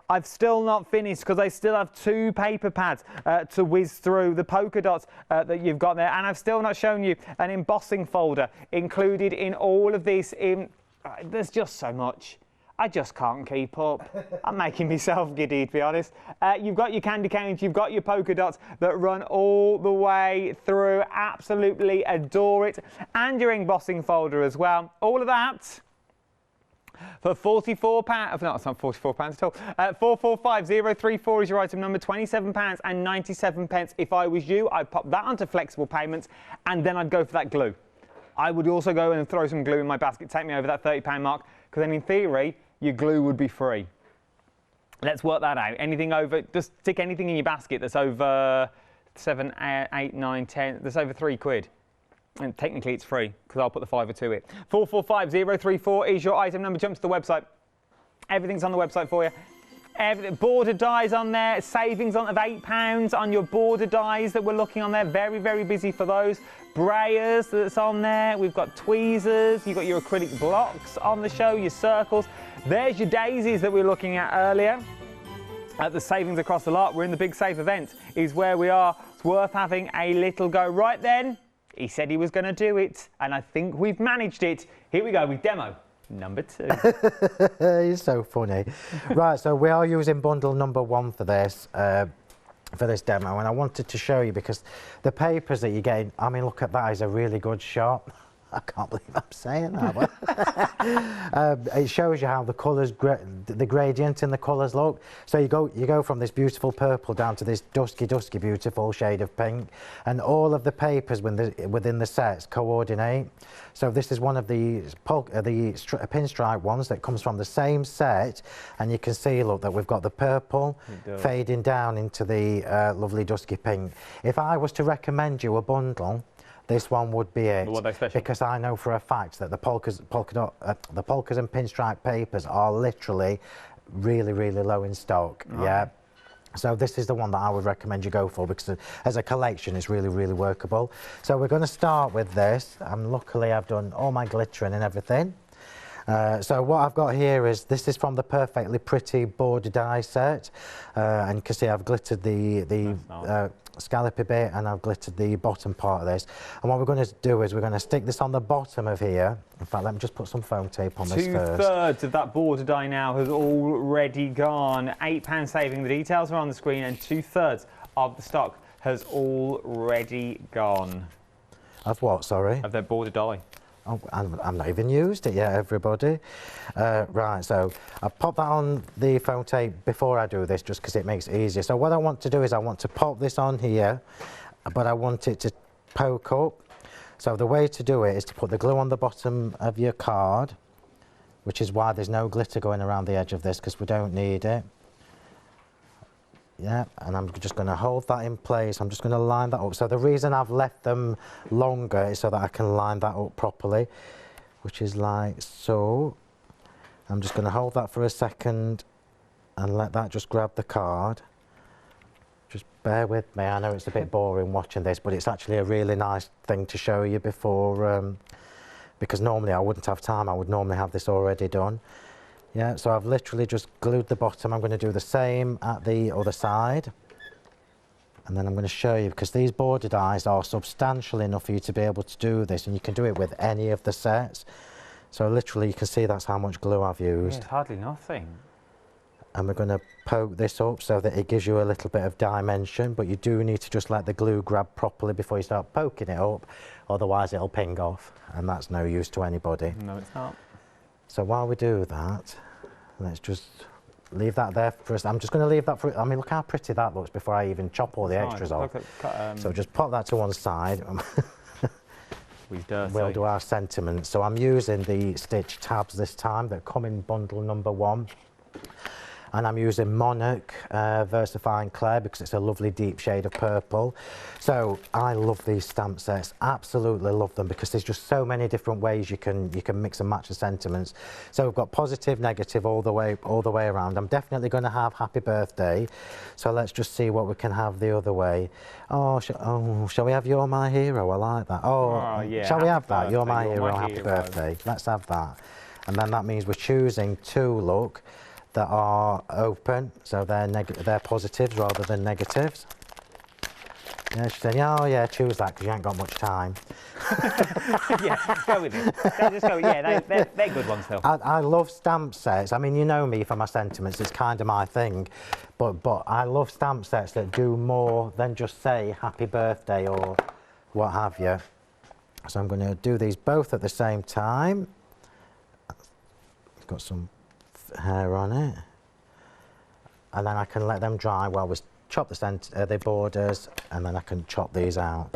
I've still not finished because I still have 2 paper pads to whiz through the polka dots that you've got there, and I've still not shown you an embossing folder included in all of this. There's just so much. I just can't keep up. I'm making myself giddy, to be honest. You've got your candy canes, you've got your polka dots that run all the way through. Absolutely adore it. And your embossing folder as well. All of that for £44. No, it's not £44 at all. 445034 is your item number. £27.97. If I was you, I'd pop that onto flexible payments, and then I'd go for that glue. I would also go and throw some glue in my basket, take me over that £30 mark, because then in theory, your glue would be free. Let's work that out. Anything over, just stick anything in your basket that's over 7, 8, 9, 10, that's over £3. And technically it's free, because I'll put the fiver to it. 445034 is your item number. Jump to the website. Everything's on the website for you. Border dies on there, savings on of £8 on your border dies that we're looking on there. Very, very busy for those. Brayers that's on there. We've got tweezers. You've got your acrylic blocks on the show, your circles. There's your daisies that we were looking at earlier. At the savings across the lot. We're in the Big Save event is where we are. It's worth having a little go. Right then, he said he was going to do it, and I think we've managed it. Here we go with demo number 2. You're so funny. Right, so we are using bundle number 1 for this demo, and I wanted to show you because the papers that you're getting, I mean, look at that, is a really good shot. I can't believe I'm saying that. It shows you how the colours, the gradient in the colours look. So you go from this beautiful purple down to this dusky, beautiful shade of pink, and all of the papers within the sets coordinate. So this is one of the pinstripe ones that comes from the same set, and you can see, look, that we've got the purple fading down into the lovely dusky pink. If I was to recommend you a bundle, this one would be it, because I know for a fact that the polkas and pinstripe papers are literally really, really low in stock. Right. Yeah. So this is the one that I would recommend you go for, because as a collection it's really, really workable. So we're going to start with this, and luckily I've done all my glittering and everything. So what I've got here is, this is from the Perfectly Pretty border die set, and you can see I've glittered the scallopy bit, and I've glittered the bottom part of this. And what we're going to do is we're going to stick this on the bottom of here. In fact, let me just put some foam tape on this first. 2/3 of that border die now has already gone. £8 saving. The details are on the screen, and 2/3 of the stock has already gone. Of what, sorry? Of their border die. Oh, I've not even used it yet, everybody. Right, so I'll pop that on the foam tape before I do this, just because it makes it easier. So what I want to do is I want to pop this on here, but I want it to poke up. So the way to do it is to put the glue on the bottom of your card, which is why there's no glitter going around the edge of this, because we don't need it. Yeah, and I'm just going to hold that in place. I'm just going to line that up. So the reason I've left them longer is so that I can line that up properly, which is like so. I'm just going to hold that for a second and let that just grab the card. Just bear with me. I know it's a bit boring watching this, but it's actually a really nice thing to show you before, because normally I wouldn't have time. I would normally have this already done. Yeah, so I've literally just glued the bottom. I'm going to do the same at the other side. And then I'm going to show you, because these border dies are substantial enough for you to be able to do this, and you can do it with any of the sets. So literally you can see that's how much glue I've used. Yeah, it's hardly nothing. And we're going to poke this up so that it gives you a little bit of dimension, but you do need to just let the glue grab properly before you start poking it up, otherwise it'll ping off, and that's no use to anybody. No, it's not. So while we do that, let's just leave that there for us. I'm just going to leave that for, I mean, look how pretty that looks before I even chop all the extras off. So just pop that to one side. We'll do our sentiments. So I'm using the stitch tabs this time that come in bundle number 1. And I'm using Monarch Versifying Clay because it's a lovely deep shade of purple. So I love these stamp sets, absolutely love them, because there's just so many different ways you can mix and match the sentiments. So we've got positive, negative all the way around. I'm definitely going to have happy birthday. So let's just see what we can have the other way. Oh, shall we have You're My Hero? I like that. Oh yeah. Shall we have that? You're My Hero, happy birthday. Let's have that. And then that means we're choosing to look. that are open, so they're positives rather than negatives. Yeah, she's saying, oh yeah, choose that because you ain't got much time. Yeah, go with it. Just go, yeah, they're good ones, Phil. I love stamp sets. I mean, you know me for my sentiments, it's kind of my thing. But I love stamp sets that do more than just say happy birthday or what have you. So I'm going to do these both at the same time. It's got some hair on it. And then I can let them dry while we chop the borders, and then I can chop these out.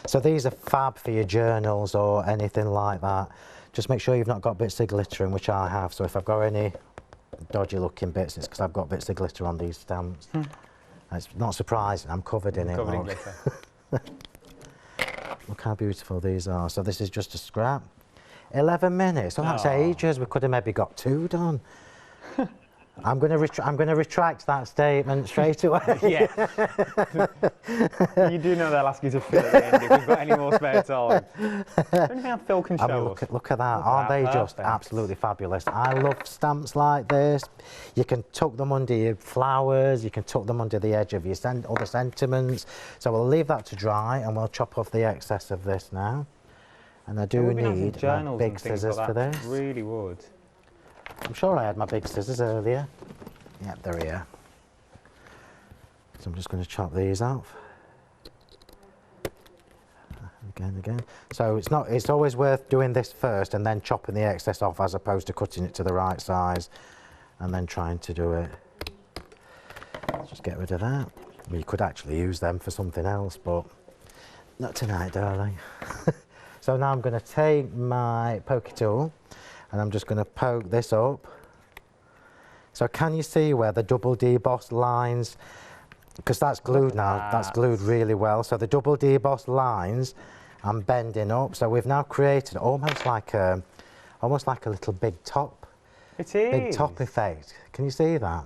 So these are fab for your journals or anything like that. Just make sure you've not got bits of glitter in, which I have. So if I've got any dodgy looking bits, it's because I've got bits of glitter on these stamps. It's not surprising, I'm covered in it. Covered in glitter. Look how beautiful these are. So this is just a scrap. 11 minutes, well that's ages. We could have maybe got 2 done. I'm going to retract that statement straight away. Yeah. You do know they'll ask you to fill at the end if we've got any more spare time. Is there anything else Phil can show us? Look at that. Aren't they just absolutely fabulous? I love stamps like this. You can tuck them under your flowers. You can tuck them under the edge of your other sentiments. So we'll leave that to dry and we'll chop off the excess of this now. And I do need my big scissors for this. Really would. I'm sure I had my big scissors earlier. Yep, they're here. So I'm just going to chop these off. Again. So it's always worth doing this first and then chopping the excess off as opposed to cutting it to the right size and then trying to do it. Let's just get rid of that. I mean, you could actually use them for something else, but not tonight, darling. So now I'm going to take my pokey tool and I'm just going to poke this up. So can you see where the double debossed lines, because that's glued now, that's glued really well. So the double debossed lines, I'm bending up. So we've now created almost like a little big top. It is. Big top effect. Can you see that?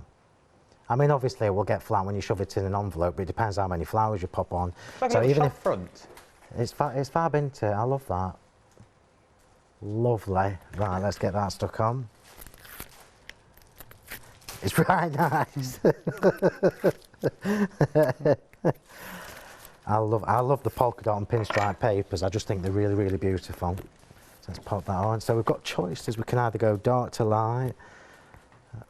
I mean, obviously it will get flat when you shove it in an envelope, but it depends how many flowers you pop on. Like so even if front. It's fab, isn't it? I love that. Lovely. Right, let's get that stuck on. It's right nice. I love the polka dot and pinstripe papers. I just think they're really, really beautiful. So let's pop that on. So we've got choices. We can either go dark to light.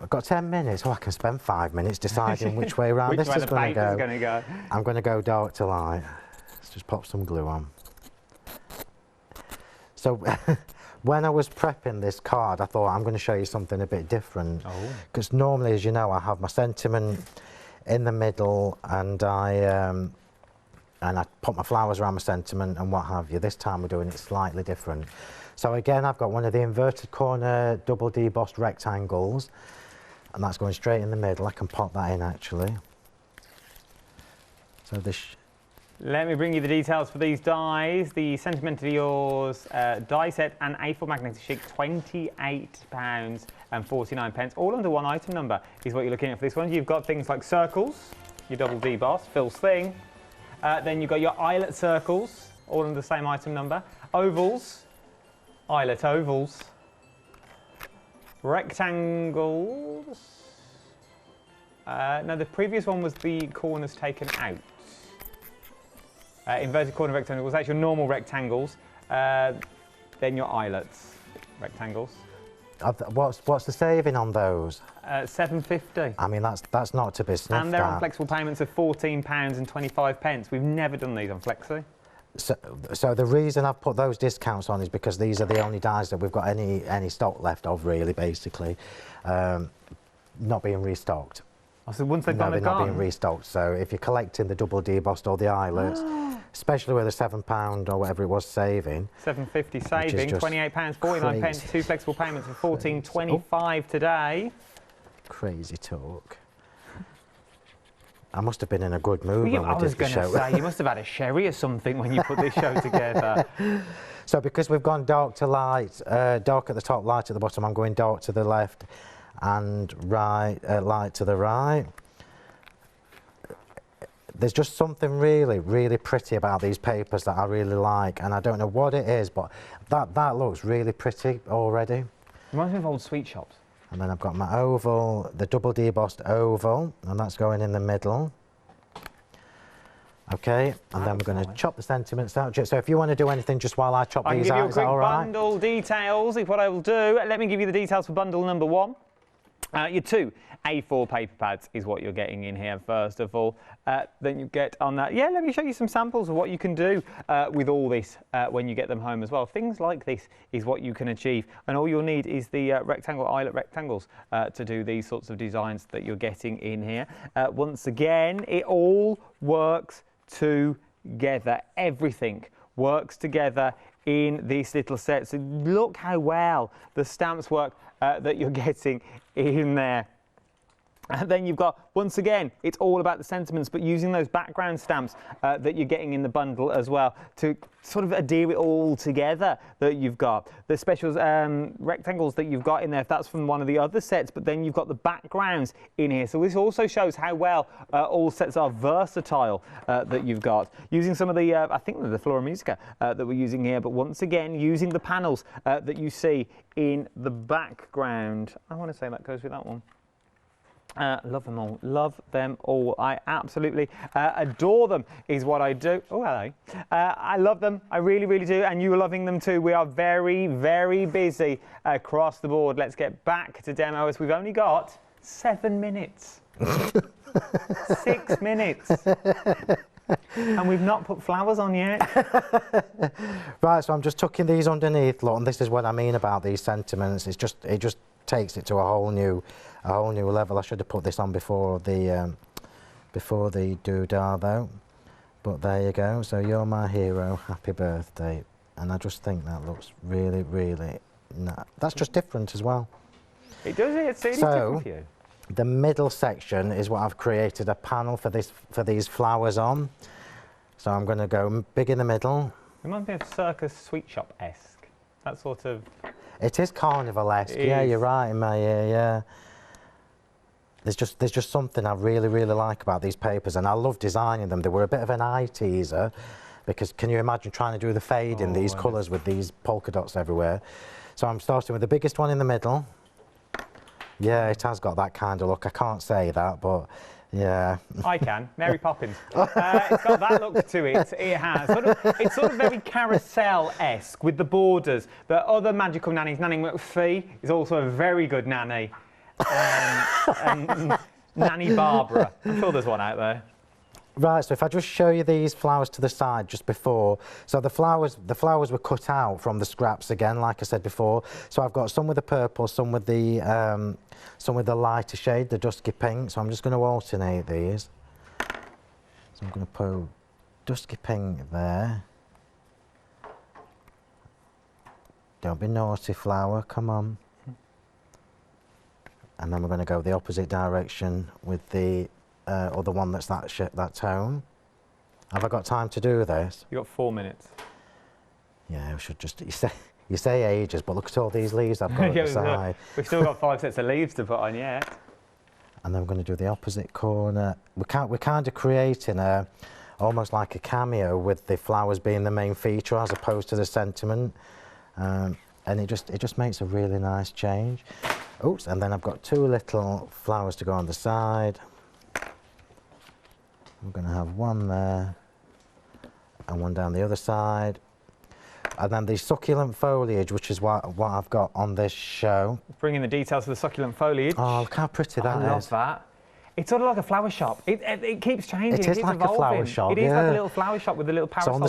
I've got 10 minutes. Oh, I can spend 5 minutes deciding which way around this is going to go. I'm going to go dark to light. Let's just pop some glue on. So when I was prepping this card, I thought I'm going to show you something a bit different. Because normally, as you know, I have my sentiment in the middle and I put my flowers around my sentiment and what have you. This time we're doing it slightly different. So again, I've got one of the inverted corner double debossed rectangles and that's going straight in the middle. I can pop that in actually. So this. Let me bring you the details for these dies. The Sentimentally Yours die set and A4 magnetic sheet, £28.49. All under one item number is what you're looking at for this one. You've got things like circles, your double deboss, Phil's thing. Then you've got your eyelet circles, all under the same item number. Ovals, eyelet ovals. Rectangles. No, the previous one was the corners taken out. Inverted corner rectangles, that's your normal rectangles. Then your eyelets, rectangles. What's the saving on those? £7.50. I mean, that's not to be sniffed at. And they're on flexible payments of £14.25. We've never done these on Flexi. So the reason I've put those discounts on is because these are the only dies that we've got any stock left of, really, basically, not being restocked. Oh, so once they've gone, they're not being restocked. So if you're collecting the double debossed or the eyelets, especially with a £7 or whatever it was saving. £7.50 saving, £28.49. 2 flexible payments of £14.25 today. Crazy talk. I must have been in a good mood when we did the show. I was going to say, you must have had a sherry or something when you put this show together. So because we've gone dark to light, dark at the top, light at the bottom, I'm going dark to the left and light to the right. There's just something really, really pretty about these papers that I really like, and I don't know what it is, but that looks really pretty already. Reminds me of old sweet shops. And then I've got my oval, the double debossed oval, and that's going in the middle. Okay, and then we're going to chop the sentiments out. So if you want to do anything just while I chop these out, is that all right? I can give you a quick bundle details, if what I will do. Let me give you the details for bundle number 1. Your 2 A4 paper pads is what you're getting in here, first of all. Then you get on that. Yeah, let me show you some samples of what you can do with all this when you get them home as well. Things like this is what you can achieve. And all you'll need is the rectangle eyelet rectangles to do these sorts of designs that you're getting in here. Once again, it all works together. Everything works together in these little sets. So look how well the stamps work that you're getting in there. And then you've got, once again, it's all about the sentiments, but using those background stamps that you're getting in the bundle as well to sort of adhere it all together that you've got. The special rectangles that you've got in there, if that's from one of the other sets, but then you've got the backgrounds in here. So this also shows how well all sets are versatile that you've got. Using some of the, I think the Flora Musica that we're using here, but once again, using the panels that you see in the background. I want to say that goes with that one. Love them all. Love them all. I absolutely adore them is what I do. Oh, hello. I love them. I really, really do. And you are loving them too. We are very, very busy across the board. Let's get back to demo as we've only got 7 minutes. 6 minutes. And we've not put flowers on yet. Right, so I'm just tucking these underneath, look, and this is what I mean about these sentiments. It just takes it to a whole new level. I should have put this on before the doodah though, but there you go. So you're my hero, happy birthday. And I just think that looks really, really nice. That's just different as well. It does, it's really different for you. The middle section is what I've created a panel for these flowers on. So I'm going to go big in the middle. Reminds me of Circus Sweet Shop-esque. That sort of... It is carnival-esque, yeah, you're right in my ear, yeah. There's just something I really, really like about these papers, and I love designing them. They were a bit of an eye teaser, because can you imagine trying to do the fade in these colours with these polka dots everywhere? So I'm starting with the biggest one in the middle. Yeah, it has got that kind of look. I can't say that, but yeah. I can. Mary Poppins. It's got that look to it. It has. It's sort of very carousel-esque with the borders. The other magical nannies, Nanny McPhee, is also a very good nanny. And Nanny Barbara. I'm sure there's one out there. Right, so if I just show you these flowers to the side just before. So the flowers were cut out from the scraps again, like I said before. So I've got some with the purple, some with the lighter shade, the dusky pink. So I'm just going to alternate these. So I'm going to put dusky pink there. Don't be naughty, flower, come on. And then we're going to go the opposite direction with the other one that's that tone. Have I got time to do this? You've got 4 minutes. Yeah, we should just... You say ages, but look at all these leaves I've got at the side. We've still got 5 sets of leaves to put on yet. And then we're going to do the opposite corner. We're kind of creating almost like a cameo with the flowers being the main feature as opposed to the sentiment. And it just makes a really nice change. Oops, and then I've got 2 little flowers to go on the side. We're going to have one there and one down the other side. And then the succulent foliage, which is what I've got on this show. Bringing the details of the succulent foliage. Oh, look how pretty that is. I love that. It's sort of like a flower shop. It keeps changing. It is like a flower shop. It is like a little flower shop with a little parasol. So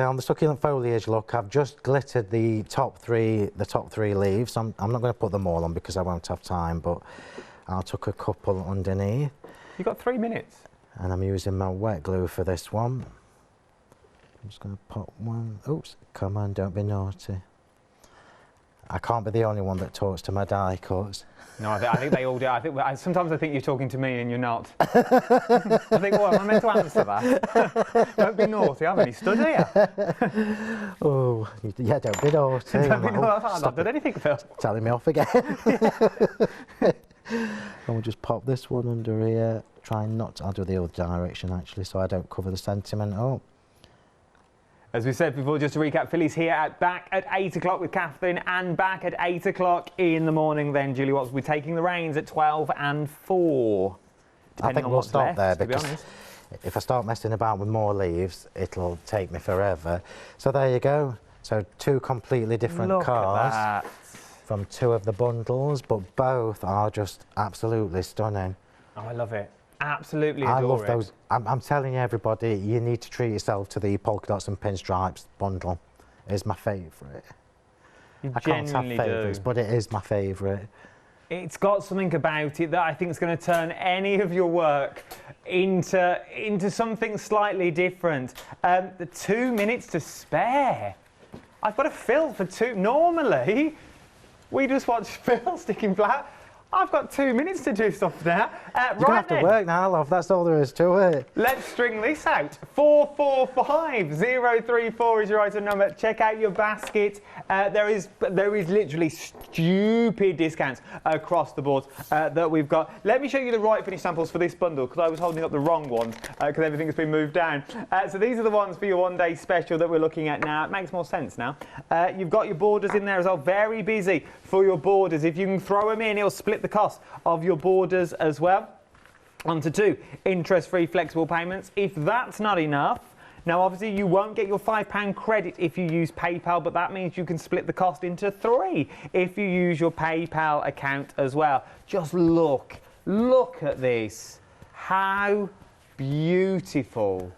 on the succulent foliage, look, I've just glittered the top three leaves. I'm not going to put them all on because I won't have time, but I'll tuck a couple underneath. You've got 3 minutes. And I'm using my wet glue for this one. I'm just going to put one. Oops, come on, don't be naughty. I can't be the only one that talks to my die cuts. No, I think they all do. Sometimes I think you're talking to me and you're not. I think, well, am I meant to answer that? Don't be naughty, I've only stood here. Oh, yeah, don't be naughty. Don't be naughty, I've not done anything, Phil. Telling me off again. And we'll just pop this one under here. Try not to, I'll do the other direction actually so I don't cover the sentiment up. As we said before, just to recap, Philly's here back at 8 o'clock with Catherine and back at 8 o'clock in the morning. Then Julie Watts will be taking the reins at 12 and 4. I think we'll stop there because honest. if I start messing about with more leaves, it'll take me forever. So there you go. So 2 completely different cards from 2 of the bundles, but both are just absolutely stunning. Oh, I love it. Absolutely adore I love it. those. I'm telling you, everybody, you need to treat yourself to the polka dots and pinstripes bundle. It's my favourite. I can't have favourites, but it is my favourite. It's got something about it that I think is going to turn any of your work into something slightly different. The 2 minutes to spare. I've got a fill for 2. Normally, we just watch Phil sticking flat. I've got 2 minutes to do stuff now. You're going to have to work now, love. That's all there is to it. Let's string this out. 445034 is your item number. Check out your basket. There is literally stupid discounts across the board that we've got. Let me show you the right finish samples for this bundle because I was holding up the wrong ones because everything has been moved down. So these are the ones for your one-day special that we're looking at now. It makes more sense now. You've got your borders in there as well. Very busy for your borders. If you can throw them in, it'll split the cost of your borders as well. Onto 2 interest-free flexible payments. If that's not enough, now obviously you won't get your £5 credit if you use PayPal, but that means you can split the cost into 3 if you use your PayPal account as well. Just look at this. How beautiful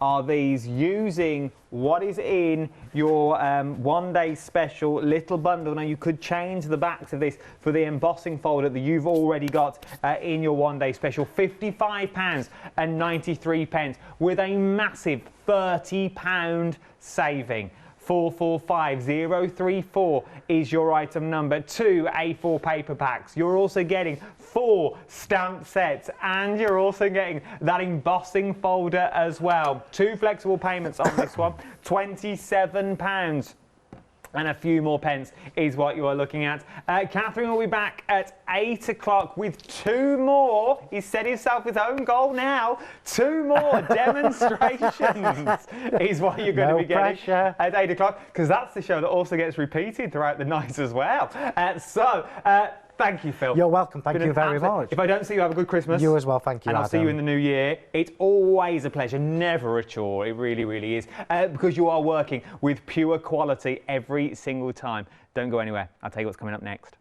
are these using what is in your one-day special little bundle. Now, you could change the backs of this for the embossing folder that you've already got in your one-day special. £55.93 with a massive £30 saving. 445034 is your item number. 2 A4 paper packs. You're also getting 4 stamp sets and you're also getting that embossing folder as well. 2 flexible payments on this one. £27 and a few more pence is what you are looking at. Catherine will be back at 8 o'clock with 2 more. He's set himself his own goal now. 2 more demonstrations is what you're going to be getting at 8 o'clock because that's the show that also gets repeated throughout the night as well. Thank you, Phil. You're welcome. Thank you very much. If I don't see you, have a good Christmas. You as well. Thank you, and I'll Adam. see you in the new year. It's always a pleasure, never a chore. It really, really is. Because you are working with pure quality every single time. Don't go anywhere. I'll tell you what's coming up next.